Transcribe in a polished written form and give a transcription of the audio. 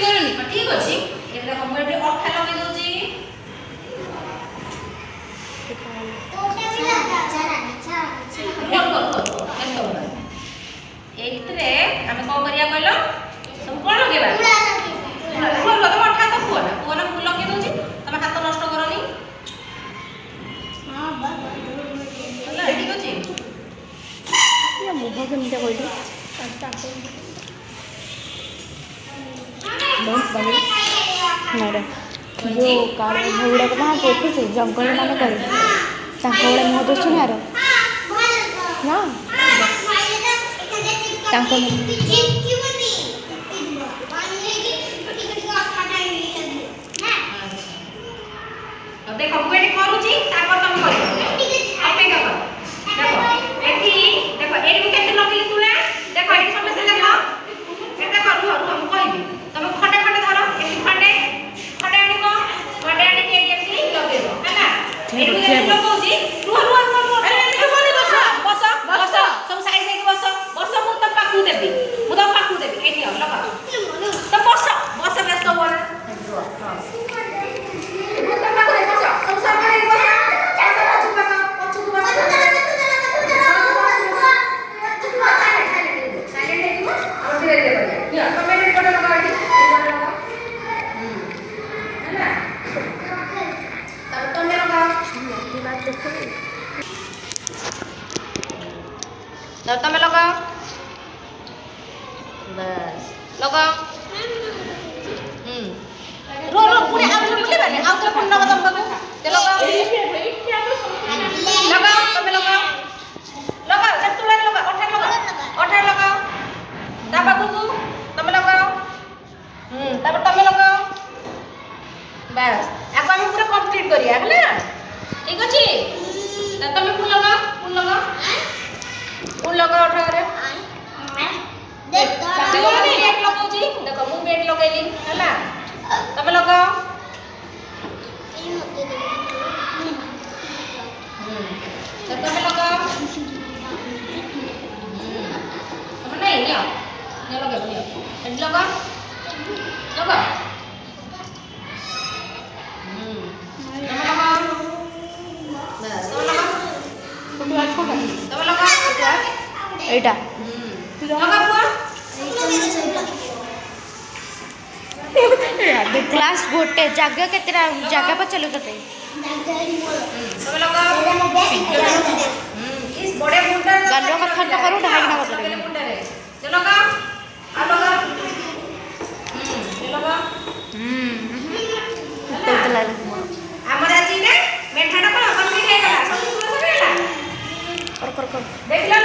करनी ठीक अछि एटा हम एटे अठा लगे दोजी तोटा भी लगा जरा एइतरे हमें को करिया कहलो सब कोन लगेबा पूरा तो अठा तो पुआ ना फूल लगे दोजी तमे हाथ नष्ट करनी हां बस होला ठीक अछि ये मुह केमते कहली बहुत बढ़िया मेरे जो काले भौड़ा को वहाँ देखी जंगल मान कर मुह दो यार ना देखो मुझे करूची तापर तुम करियो अपेक्षा कर देखो एठी देखो एठी मु केते लगली तुला देखो एठी समस्या देखो एटा करू हम कहबी तुम खडे खडे धरो एठी खडे आनी के केती लगेबो हैना एठी मु लगौजी रुह अरे एठी बोली बस सब साइड साइड बस मु तो पाकू देबी एठी हो लगा तो बस व्यस्त हो ना तमे लगाओ बस लगाओ रो पूरे आउट बोले बाने आउट पुन नब तम बाबू ते लगाओ तमे लगाओ जब तुला लगा ओठा लगाओ ता बाबू को तमे लगाओ तब तमे लगाओ बस आको हम पूरा कंप्लीट करिया हला ठीक अछि तमे फूल लगाओ ओठा रे देखो बेट लगाउजी देखो मु बेट लगैली हला तमे लगाओ तमे लगाओ तमे नहीं लियो ये लगाओ लगा तमे लगाओ बस तमे लगाओ एटा लगा पुआ क्लास गोटे जगह केतेरा जगह पर चलो तते तमे लगाओ इस बड़े मुंडा गल्लो कथा तो करू ढाई ना बता बड़े मुंडा रे चलो लगाओ आ लगाओ ये लगाओ तेतला हमर आजी ने मेठाटा को कंप्लीट हे गला सब पूरा सब हेला कर देखला